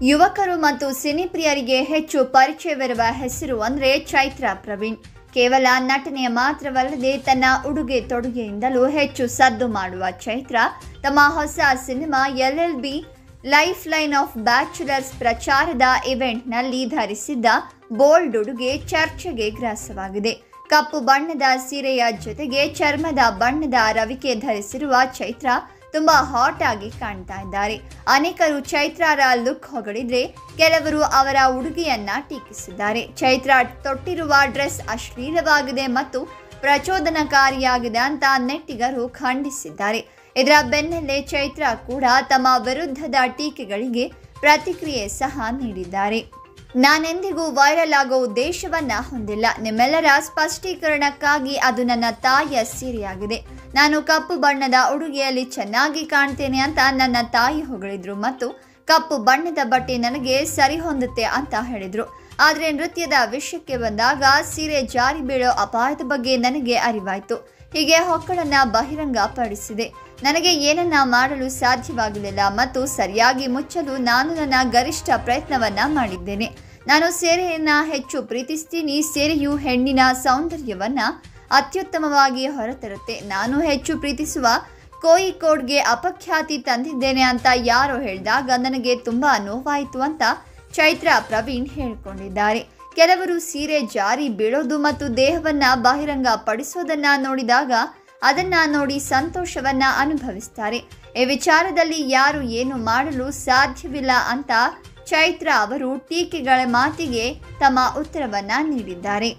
ಯುವಕರು ಮತ್ತು ಸಿನಿಪ್ರಿಯರಿಗೆ ಹೆಚ್ಚು ಪರಿಚಯವಿರುವ ಹೆಸರು ಅಂದರೆ ಚೈತ್ರಾ ಪ್ರವೀಣ್. ಕೇವಲ ನಟನೆಯ ಮಾತ್ರವಲ್ಲದೆ ತನ್ನ ಉಡುಗೆ ತೊಡುಗೆಯಿಂದಲೂ ಹೆಚ್ಚು ಸದ್ದು ಮಾಡುವ ಚೈತ್ರಾ ತಮ್ಮ ಹೊಸ cinema LLB life line of bachelors ಪ್ರಚಾರದ ಇವೆಂಟ್ನಲ್ಲಿ ಧರಿಸಿದ್ದ ಬೋಲ್ಡ್ ಉಡುಗೆ ಚರ್ಚೆಗೆ ಗ್ರಾಸವಾಗಿದೆ. ಕಪ್ಪು ಬಣ್ಣದ ಸೀರೆಯ ಜೊತೆಗೆ ಚರ್ಮದ ಬಣ್ಣದ ರವಿಕೆ ಧರಿಸಿರುವ ಚೈತ್ರಾ ತುಂಬಾ ಹಾಟ್ ಆಗಿ ಕಾಣ್ತಾ ಇದ್ದಾರೆ. ಅನೇಕರು ಚೈತ್ರಾರ ಲುಕ್ ಹೊಗಳಿದ್ರೆ, ಕೆಲವರು ಅವರ ಉಡುಗೆಯನ್ನ ಟೀಕಿಸಿದ್ದಾರೆ. ಚೈತ್ರಾ ತೊಟ್ಟಿರುವ ಡ್ರೆಸ್ ಅಶ್ಲೀಲವಾಗಿದೆ ಮತ್ತು ಪ್ರಚೋದನಕಾರಿಯಾಗಿದೆ ಅಂತ ನೆಟ್ಟಿಗರು ಖಂಡಿಸಿದ್ದಾರೆ. ಇದರ ಬೆನ್ನಲ್ಲೇ ಚೈತ್ರಾ ಕೂಡ ತಮ್ಮ ವಿರುದ್ಧದ ಟೀಕೆಗಳಿಗೆ ಪ್ರತಿಕ್ರಿಯೆ ಸಹ ನೀಡಿದ್ದಾರೆ. ನಾನೆಂದಿಗೂ ವೈರಲ್ ಆಗೋ ಉದ್ದೇಶವನ್ನ ಹೊಂದಿಲ್ಲ. ನಿಮ್ಮೆಲ್ಲರ ಸ್ಪಷ್ಟೀಕರಣಕ್ಕಾಗಿ ಅದು ನನ್ನ ತಾಯಿಯ ಸೀರೆಯಾಗಿದೆ. ನಾನು ಕಪ್ಪು ಬಣ್ಣದ ಉಡುಗೆಯಲ್ಲಿ ಚೆನ್ನಾಗಿ ಕಾಣ್ತೇನೆ ಅಂತ ನನ್ನ ತಾಯಿ ಹೊಗಳಿದ್ರು ಮತ್ತು ಕಪ್ಪು ಬಣ್ಣದ ಬಟ್ಟೆ ನನಗೆ ಸರಿ ಹೊಂದುತ್ತೆ ಅಂತ ಹೇಳಿದ್ರು. ಆದರೆ ನೃತ್ಯದ ವಿಷಯಕ್ಕೆ ಬಂದಾಗ ಸೀರೆ ಜಾರಿ ಬೀಳೋ ಅಪಾಯದ ಬಗ್ಗೆ ನನಗೆ ಅರಿವಾಯಿತು. ಹೀಗೆ ಹೊಕ್ಕಳನ್ನ ಬಹಿರಂಗ ಪಡಿಸಿದೆ. ನನಗೆ ಏನನ್ನ ಮಾಡಲು ಸಾಧ್ಯವಾಗಲಿಲ್ಲ ಮತ್ತು ಸರಿಯಾಗಿ ಮುಚ್ಚಲು ನಾನು ನನ್ನ ಗರಿಷ್ಠ ಪ್ರಯತ್ನವನ್ನ ಮಾಡಿದ್ದೇನೆ. ನಾನು ಸೀರೆಯನ್ನ ಹೆಚ್ಚು ಪ್ರೀತಿಸ್ತೀನಿ. ಸೀರೆಯು ಹೆಣ್ಣಿನ ಸೌಂದರ್ಯವನ್ನ ಅತ್ಯುತ್ತಮವಾಗಿ ಹೊರತರುತ್ತೆ. ನಾನು ಹೆಚ್ಚು ಪ್ರೀತಿಸುವ ಕೋಯಿಕೋಡ್ಗೆ ಅಪಖ್ಯಾತಿ ತಂದಿದ್ದೇನೆ ಅಂತ ಯಾರೋ ಹೇಳಿದಾಗ ನನಗೆ ತುಂಬಾ ನೋವಾಯಿತು ಅಂತ ಚೈತ್ರಾ ಪ್ರವೀಣ್ ಹೇಳಿಕೊಂಡಿದ್ದಾರೆ. ಕೆಲವರು ಸೀರೆ ಜಾರಿ ಬೀಳೋದು ಮತ್ತು ದೇಹವನ್ನ ಬಹಿರಂಗ ಪಡಿಸೋದನ್ನ ನೋಡಿದಾಗ ಅದನ್ನ ನೋಡಿ ಸಂತೋಷವನ್ನ ಅನುಭವಿಸ್ತಾರೆ. ಈ ವಿಚಾರದಲ್ಲಿ ಯಾರು ಏನು ಮಾಡಲು ಸಾಧ್ಯವಿಲ್ಲ ಅಂತ ಚೈತ್ರಾ ಅವರು ಟೀಕೆಗಳ ಮಾತಿಗೆ ತಮ್ಮ ಉತ್ತರವನ್ನ ನೀಡಿದ್ದಾರೆ.